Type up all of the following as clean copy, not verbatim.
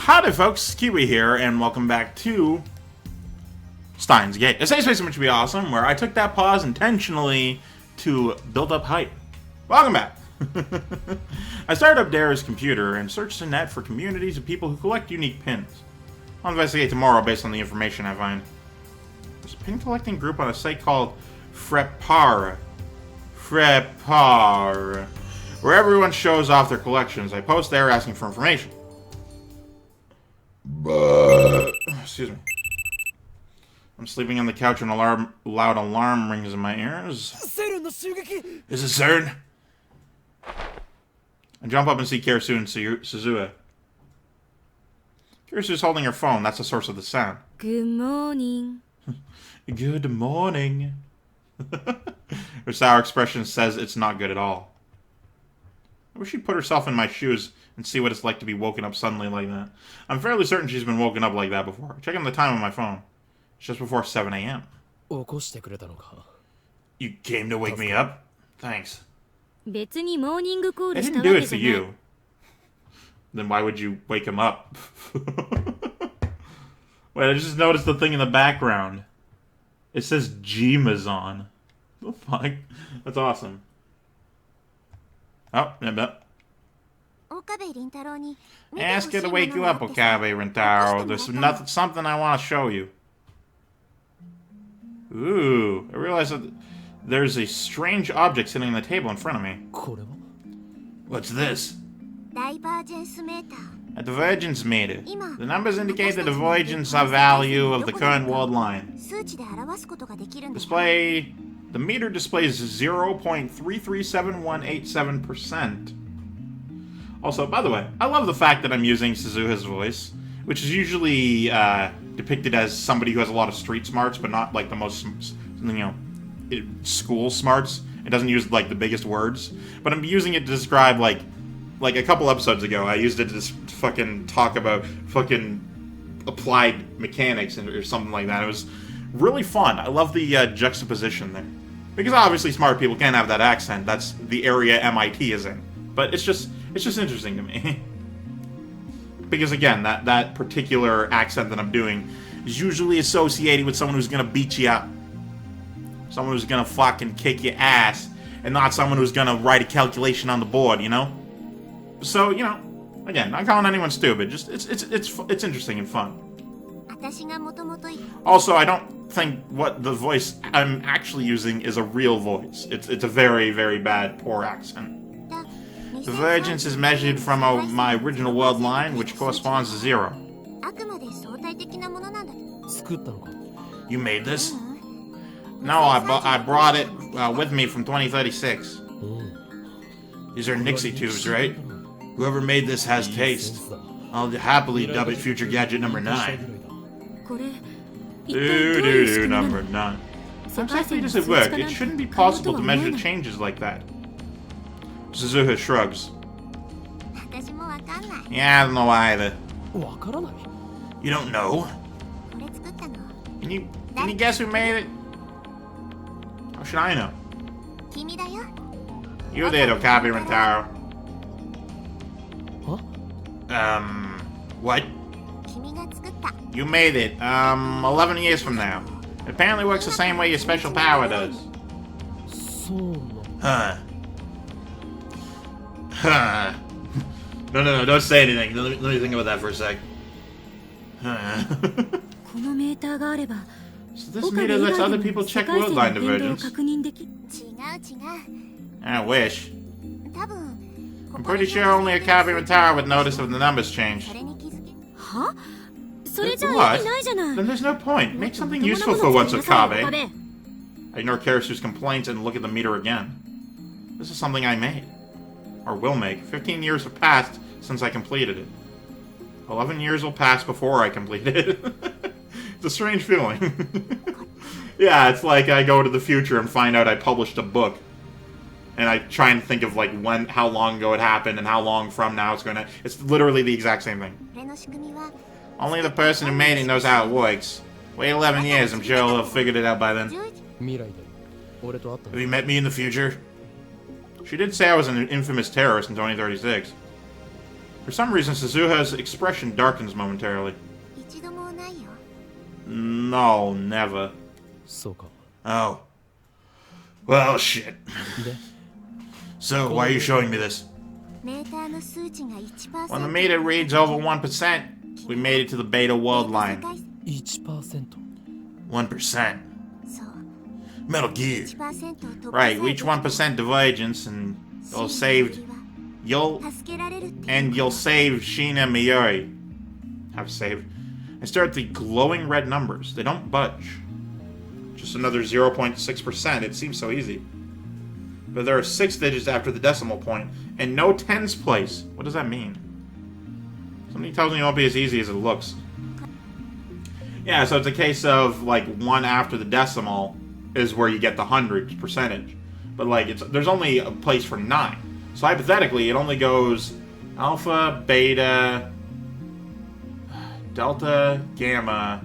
Howdy folks, Keywii here, and welcome back to Steins Gate, a safe space in which would be awesome, where I took that pause intentionally to build up hype. Welcome back! I started up Dara's computer and searched the net for communities of people who collect unique pins. I'll investigate tomorrow based on the information I find. There's a pin collecting group on a site called Frepar, where everyone shows off their collections. I post there asking for information. Excuse me. I'm sleeping on the couch and a loud alarm rings in my ears. Is it CERN? I jump up and see Karasu and Suzue. Karasu's holding her phone. That's the source of the sound. Good morning. Good morning. Her sour expression says it's not good at all. I wish she'd put herself in my shoes and see what it's like to be woken up suddenly like that. I'm fairly certain she's been woken up like that before. Checking the time on my phone. It's just before 7 a.m. You came to wake me up? Thanks. I didn't do it for you. Then why would you wake him up? Wait, I just noticed the thing in the background. It says Gmazon. What the fuck? That's awesome. Oh, ask her to wake you up, Okabe Rintaro. There's something I want to show you. Ooh, I realize that there's a strange object sitting on the table in front of me. What's this? A divergence meter. The numbers indicate the divergence value of the current world line. The meter displays 0.337187%. Also, by the way, I love the fact that I'm using Suzuha's voice, which is usually depicted as somebody who has a lot of street smarts, but not like the most, school smarts. It doesn't use like the biggest words, but I'm using it to describe like a couple episodes ago, I used it to just fucking talk about fucking applied mechanics or something like that. It was really fun. I love the juxtaposition there. Because obviously smart people can't have that accent. That's the area MIT is in. But it's just interesting to me. Because again, that particular accent that I'm doing is usually associated with someone who's gonna beat you up. Someone who's gonna fucking kick your ass. And not someone who's gonna write a calculation on the board, you know? So, again, not calling anyone stupid. Just it's interesting and fun. Also, I don't think what the voice I'm actually using is a real voice. It's a very, very bad, poor accent. Divergence is measured from my original world line, which corresponds to 0. You made this? No, I brought it with me from 2036. These are Nixie tubes, right? Whoever made this has taste. I'll happily dub it Future Gadget number 9. Number 9. How exactly does it work? It shouldn't be possible to measure changes like that. Suzuha shrugs. Yeah, I don't know either. You don't know? Can you guess who made it? How should I know? You did, Okabe Rintaro. What? You made it, 11 years from now. It apparently works the same way your special power does. Huh. Huh. No, don't say anything. Let me think about that for a sec. Huh. So this meter lets other people check world line divergence. I wish. I'm pretty sure only Okabe Rintaro would notice if the numbers changed. Huh? What? Then there's no point. Make something useful for once, Okabe. I ignore Karasu's complaints and look at the meter again. This is something I made. Or will make. 15 years have passed since I completed it. 11 years will pass before I complete it. It's a strange feeling. Yeah, it's like I go to the future and find out I published a book. And I try and think of like how long ago it happened and how long from now it's going to... It's literally the exact same thing. Only the person who made it knows how it works. Wait 11 years, I'm sure he'll have figured it out by then. Have you met me in the future? She did say I was an infamous terrorist in 2036. For some reason, Suzuha's expression darkens momentarily. 一度もないよ。 No, never. そうか。 Oh. Well, shit. で、 So, why are you showing me this? メーターの数値が 1% When the meter reads over 1%, we made it to the beta world line. 1%。 1%. そう Metal Gear. 1% を飛ばさ Right, reach 1% divergence and you'll save you'll 助けられるって and you'll save Sheena Miyori. Have saved. I stare at the glowing red numbers. They don't budge. Just another 0.6%. It seems so easy. But there are 6 digits after the decimal point, and no tens place. What does that mean? Somebody tells me it won't be as easy as it looks. Yeah, so it's a case of like 1 after the decimal is where you get the hundreds percentage. But like there's only a place for 9. So hypothetically it only goes alpha, beta, delta, gamma.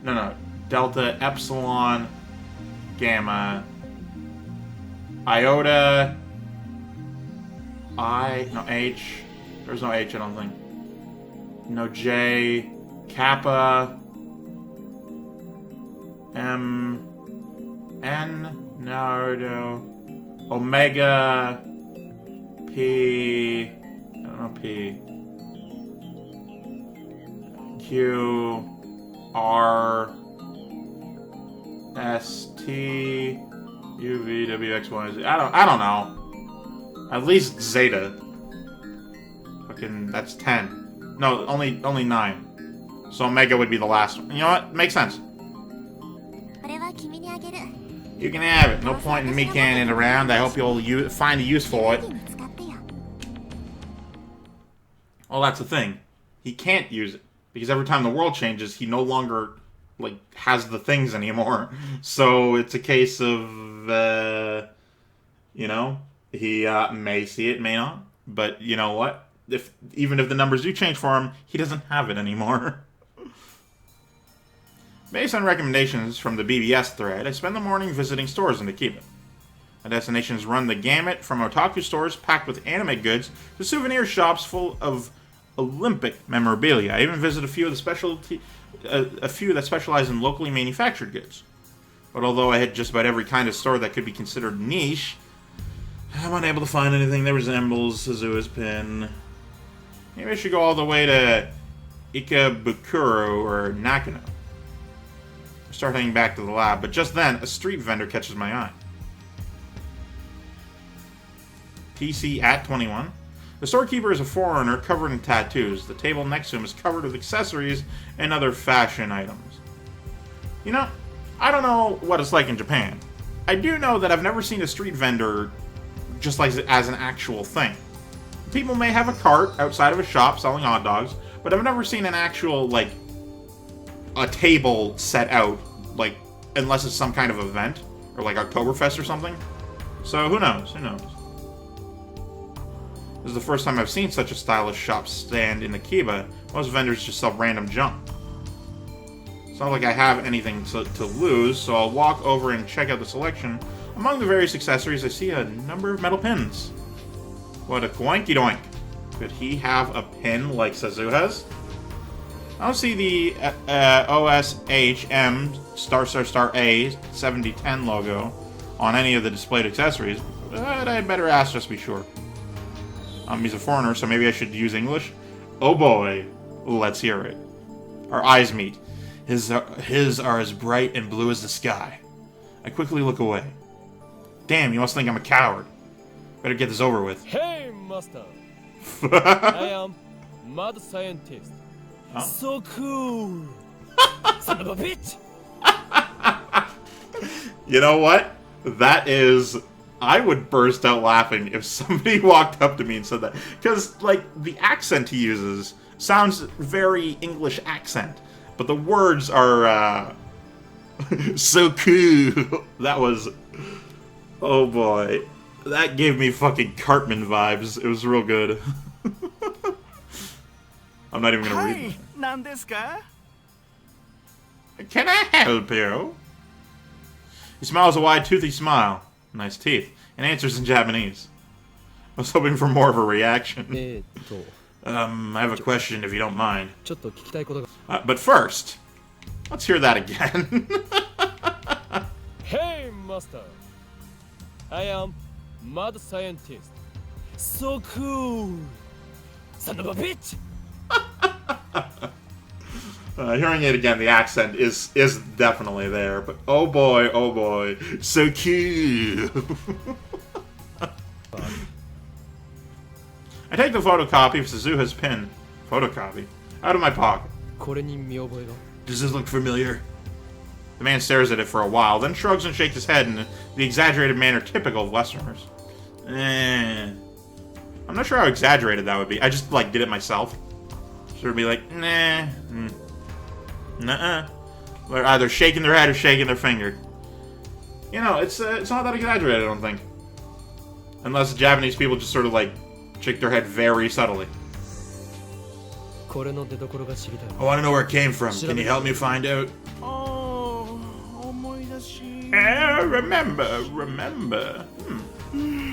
No. Delta, epsilon, gamma, iota, H. There's no H, I don't think. No J, kappa, M, N, no, omega, P, I don't know, P, Q, R, S, T, U, V, W, X, Y, Z. I don't know. At least zeta. Fucking, that's 10. No, only 9. So omega would be the last one. You know what? Makes sense. これは君にあげる You can have it. No point in me carrying it around. I hope you'll find a use for it. に使ってよ Well, that's the thing. He can't use it. Because every time the world changes, he no longer, like, has the things anymore. So it's a case of, you know, he may see it, may not. But you know what? Even if the numbers do change for him, he doesn't have it anymore. Based on recommendations from the BBS thread, I spend the morning visiting stores in Akiba. My destinations run the gamut from otaku stores packed with anime goods to souvenir shops full of Olympic memorabilia. I even visit a few that specialize in locally manufactured goods. But although I hit just about every kind of store that could be considered niche, I'm unable to find anything that resembles Suzuha's pin. Maybe I should go all the way to Ikebukuro or Nakano. I start heading back to the lab, but just then, a street vendor catches my eye. TC at 21. The storekeeper is a foreigner covered in tattoos. The table next to him is covered with accessories and other fashion items. You know, I don't know what it's like in Japan. I do know that I've never seen a street vendor just like as an actual thing. People may have a cart outside of a shop selling hot dogs, but I've never seen an actual, like, a table set out, like, unless it's some kind of event, or like Oktoberfest or something. So who knows? Who knows? This is the first time I've seen such a stylish shop stand in Akiba. Most vendors just sell random junk. It's not like I have anything to lose, so I'll walk over and check out the selection. Among the various accessories, I see a number of metal pins. What a coinky doink. Could he have a pin like Suzuha's? I don't see the OSHM ***A 7010 logo on any of the displayed accessories, but I'd better ask just to be sure. He's a foreigner, so maybe I should use English? Oh boy, let's hear it. Our eyes meet. His are as bright and blue as the sky. I quickly look away. Damn, you must think I'm a coward. Better get this over with. Hey, master! I am mad scientist. Huh? So cool! Son of a bitch! You know what? That is... I would burst out laughing if somebody walked up to me and said that. Because, like, the accent he uses sounds very English accent. But the words are, so cool. That was... Oh boy. That gave me fucking Cartman vibes. It was real good. I'm not even gonna read it. Can I help you? He smiles a wide, toothy smile. Nice teeth. And answers in Japanese. I was hoping for more of a reaction. I have a question if you don't mind. ちょっと聞きたいことが But first, let's hear that again. Hey, Master! I am mad scientist. So cool! Son of a bitch! Hearing it again, the accent is definitely there. But oh boy, so cute. I take the photocopy of Suzuha's pin. Photocopy? Out of my pocket. これに見覚えが Does this look familiar? The man stares at it for a while, then shrugs and shakes his head in the exaggerated manner typical of Westerners. I'm not sure how exaggerated that would be. I just, like, did it myself. So it'd be like, nah, nuh-uh. They're either shaking their head or shaking their finger. You know, it's not that exaggerated, I don't think. Unless Japanese people just sort of, like, shake their head very subtly. これの出所が知りたい I want to know where it came from. Can you help me find out? Remember.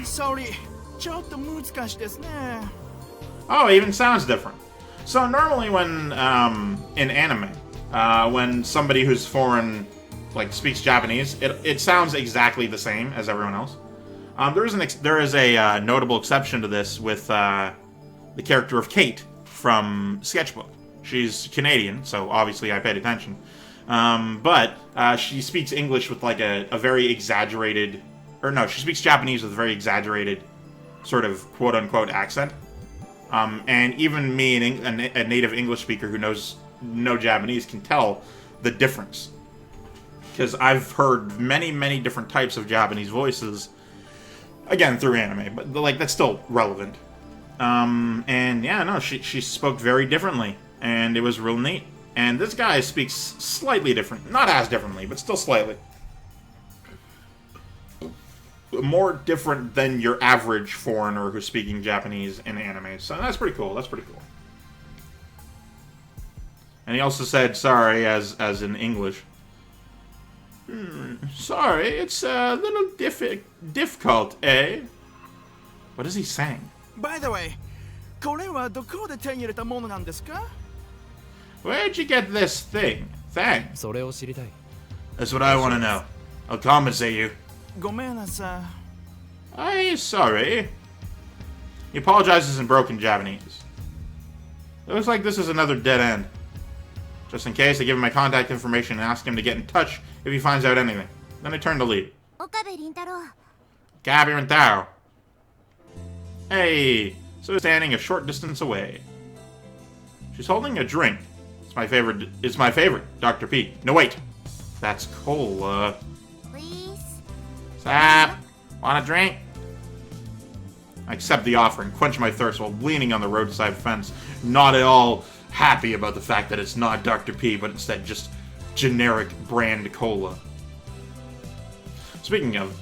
Sorry, ちょっと難しいですね。 Oh, it even sounds different. So normally when, in anime, when somebody who's foreign, like, speaks Japanese, it sounds exactly the same as everyone else. There is a notable exception to this with the character of Kate from Sketchbook. She's Canadian, so obviously I paid attention. But she speaks English with like a very exaggerated, or no, she speaks Japanese with a very exaggerated sort of quote-unquote accent. And even me, a native English speaker who knows no Japanese, can tell the difference. Because I've heard many different types of Japanese voices, again, through anime, but like that's still relevant. And yeah, no, she spoke very differently, and it was real neat. And this guy speaks slightly different. Not as differently, but still slightly. More different than your average foreigner who's speaking Japanese in anime. So that's pretty cool. That's pretty cool. And he also said sorry as in English. Sorry, it's a little difficult, eh? What is he saying? By the way, これはどこで手に入れたものなんですか? Where'd you get this thing? Thing? それを知りたい That's what I want to know. I'll compensate you. ごめんなさい。I'm sorry. He apologizes in broken Japanese. It looks like this is another dead end. Just in case, I give him my contact information and ask him to get in touch if he finds out anything. Then I turn to leave. Okabe Rintaro. Okabe Rintaro. Hey, so he's standing a short distance away. She's holding a drink. It's my favorite, Dr. P. No, wait. That's cola. Please. Sap, want a drink? I accept the offer and quench my thirst while leaning on the roadside fence, not at all happy about the fact that it's not Dr. P, but instead just generic brand cola. Speaking of,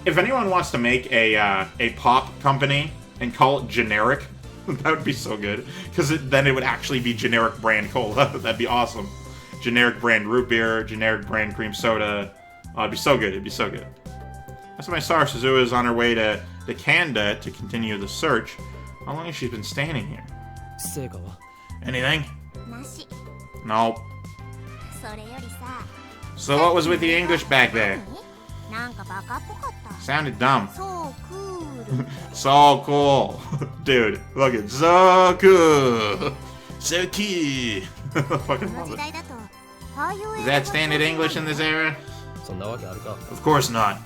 if anyone wants to make a pop company and call it generic, that would be so good, because then it would actually be generic brand cola. That'd be awesome. Generic brand root beer, generic brand cream soda. Oh, it'd be so good. It'd be so good. That's when I saw Suzuha is on her way to Kanda to continue the search. How long has she been standing here? 成果は Anything? なし。 Nope. それよりさ。 So what was with the English back there? なんかバカっぽかった。 Sounded dumb. そうクール。 So cool. Dude, look at so cool. So cute. Fucking この love 時 it. 代だと。ああいう Is that standard English in this era? そんなわけあるか Of course not.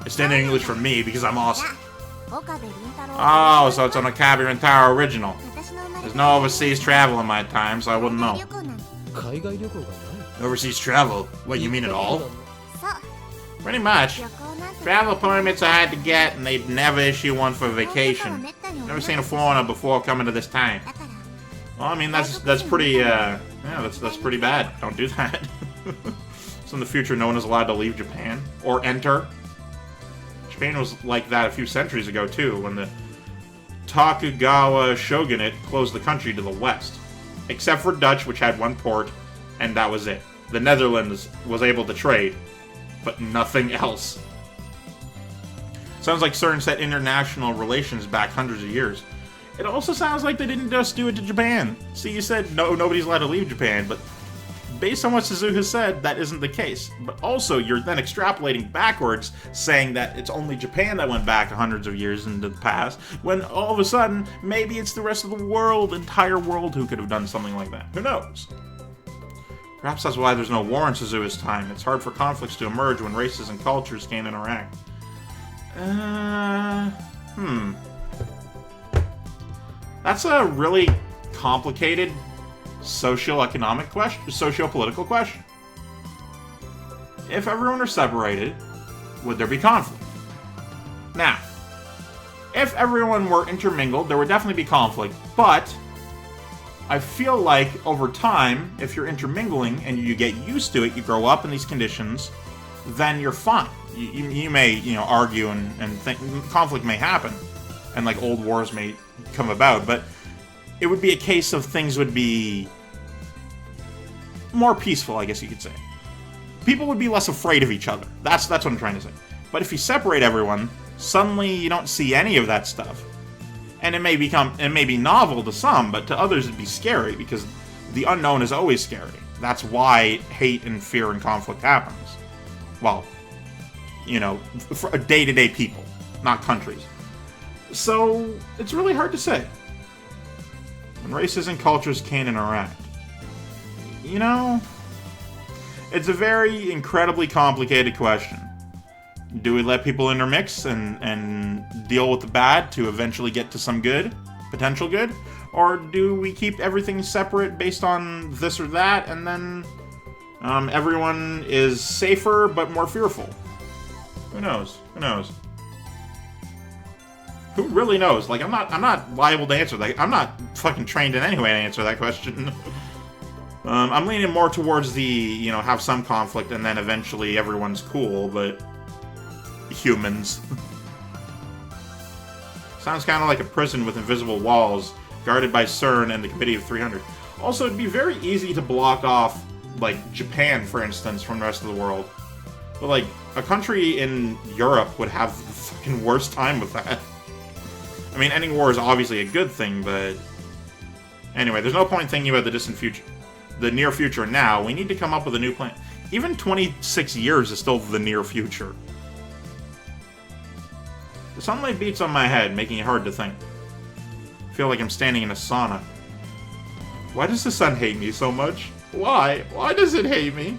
It's standard English for me because I'm awesome. 岡部倫太郎。 Oh, so it's an Okabe Rintaro original. 私の生まれ There's no overseas travel in my time, so I wouldn't know. 旅行なの。海外旅行がない Overseas travel? What, you mean at all? そう。 Pretty much. 旅行なんて。 Travel permits I had to get, and they'd never issue one for vacation. Never seen a foreigner before coming to this time. だから。 Well, I mean, that's pretty, yeah, that's pretty bad. Don't do that. So in the future, no one is allowed to leave Japan or enter. Japan was like that a few centuries ago, too, when the Tokugawa shogunate closed the country to the west. Except for Dutch, which had one port, and that was it. The Netherlands was able to trade, but nothing else. Sounds like CERN set international relations back hundreds of years. It also sounds like they didn't just do it to Japan. See, you said no, nobody's allowed to leave Japan, but based on what Suzuha said, that isn't the case. But also, you're then extrapolating backwards, saying that it's only Japan that went back hundreds of years into the past, when all of a sudden, maybe it's the rest of the world, entire world, who could have done something like that. Who knows? Perhaps that's why there's no war in Suzuha's time. It's hard for conflicts to emerge when races and cultures can't interact. That's a really complicated socio-economic question, socio-political question. If everyone are separated, would there be conflict? Now, if everyone were intermingled, there would definitely be conflict, but I feel like over time, if you're intermingling and you get used to it, you grow up in these conditions, then you're fine. You may, argue and think conflict may happen, and like old wars may come about, but it would be a case of things would be more peaceful, I guess you could say. People would be less afraid of each other. That's what I'm trying to say. But if you separate everyone, suddenly you don't see any of that stuff. And it may be novel to some, but to others it'd be scary, because the unknown is always scary. That's why hate and fear and conflict happens. Well, for day-to-day people, not countries. So, it's really hard to say. When races and cultures can't interact. It's a very incredibly complicated question. Do we let people intermix and deal with the bad to eventually get to some good, potential good? Or do we keep everything separate based on this or that, and then everyone is safer but more fearful? Who knows? Who really knows? Like, I'm not liable to answer that. I'm not fucking trained in any way to answer that question. I'm leaning more towards the, have some conflict and then eventually everyone's cool, but humans. Sounds kind of like a prison with invisible walls, guarded by CERN and the Committee of 300. Also, it'd be very easy to block off, like, Japan, for instance, from the rest of the world. But, like, a country in Europe would have the fucking worst time with that. I mean, ending war is obviously a good thing, but... Anyway, there's no point thinking about the distant future. The near future now. We need to come up with a new plan. Even 26 years is still the near future. The sunlight beats on my head, making it hard to think. I feel like I'm standing in a sauna. Why does the sun hate me so much? Why? Why does it hate me?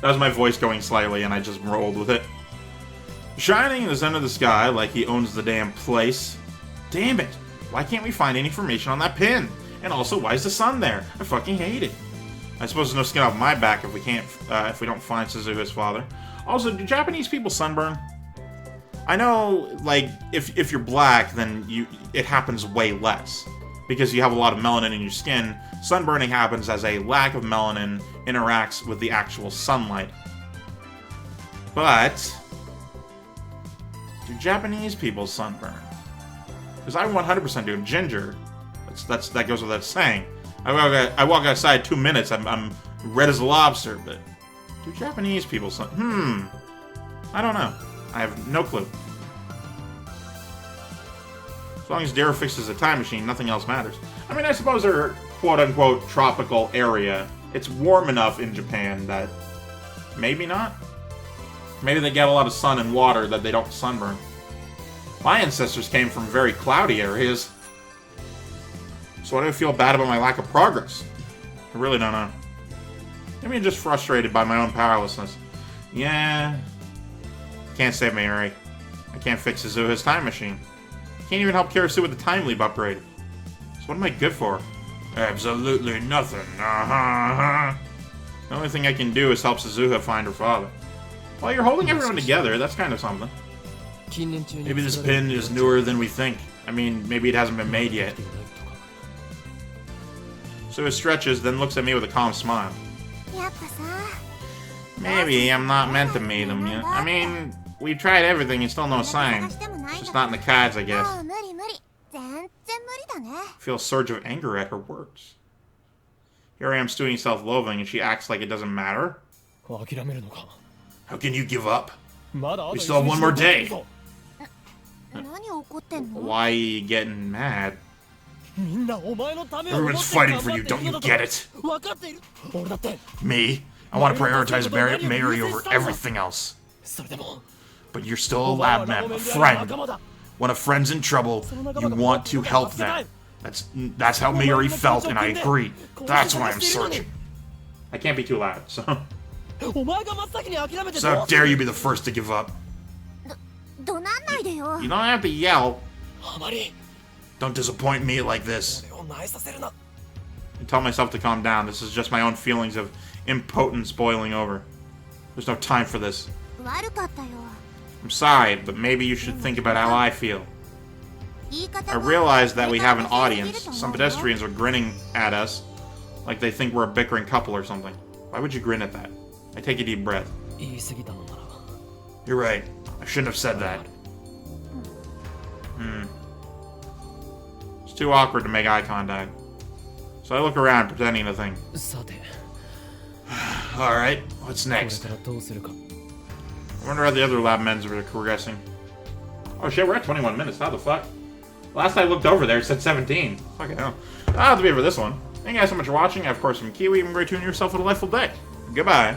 That was my voice going slightly, and I just rolled with it. Shining in the center of the sky like he owns the damn place. Damn it! Why can't we find any information on that pin? And also, why is the sun there? I fucking hate it. I suppose there's no skin off my back if we don't find Suzuha's father. Also, do Japanese people sunburn? I know, like, if you're black, then it happens way less. Because you have a lot of melanin in your skin. Sunburning happens as a lack of melanin interacts with the actual sunlight. But... do Japanese people sunburn? Because I 100% do. Ginger. That goes without saying. I walk outside 2 minutes, I'm red as a lobster, but do Japanese people I don't know. I have no clue. As long as Dare fixes a time machine, nothing else matters. I mean, I suppose they're quote-unquote tropical area. It's warm enough in Japan that maybe not. Maybe they get a lot of sun and water that they don't sunburn. My ancestors came from very cloudy areas. So why do I feel bad about my lack of progress? I really don't know. Maybe I'm just frustrated by my own powerlessness. Yeah. Can't save me, Eri. I can't fix Suzuha's time machine. Can't even help Karasu with the time leap upgrade. So what am I good for? Absolutely nothing. The only thing I can do is help Suzuha find her father. Well, you're holding everyone together. That's kind of something. Maybe this pin is newer than we think. I mean, maybe it hasn't been made yet. So it stretches, then looks at me with a calm smile. Maybe I'm not meant to meet him yet. I mean, we've tried everything and still no sign. It's just not in the cards, I guess. I feel a surge of anger at her words. Here I am stewing self-loathing and she acts like it doesn't matter. How can you give up? We still have one more day. 何怒ってんの？ Why are you getting mad? みんなお前のためを思って Everyone's fighting for you, don't you get it? 分かっている。俺だって。 Me? I want to prioritize Mary over everything else. それでも。 But you're still a lab man, a friend. When a friend's in trouble, you want to help them. That's how Mary felt, and I agree. That's why I'm searching. I can't be too loud, so. お前が真っ先に諦めて So how dare you be the first to give up? 怒鳴んないでよ。 You don't have to yell. あまり Don't disappoint me like this. 俺を萎えさせるな。 I tell myself to calm down. This is just my own feelings of impotence boiling over. There's no time for this. 悪かったよ。 I'm sorry, but maybe you should think about how I feel. 言い方 I が realize that we have an audience. Some pedestrians are grinning at us like they think we're a bickering couple or something. Why would you grin at that? I take a deep breath. 言い過ぎたのなら You're right. I shouldn't have said that. It's too awkward to make eye contact. So I look around, pretending to think. さて Alright, what's これ next? からどうするか I wonder how the other lab men's are progressing. Oh shit, we're at 21 minutes. How the fuck? Last I looked over there, it said 17. Fucking hell. That'll have to be for this one. Thank you guys so much for watching. Of course, I'm Keywii. Remember to tune yourself a delightful day. Goodbye.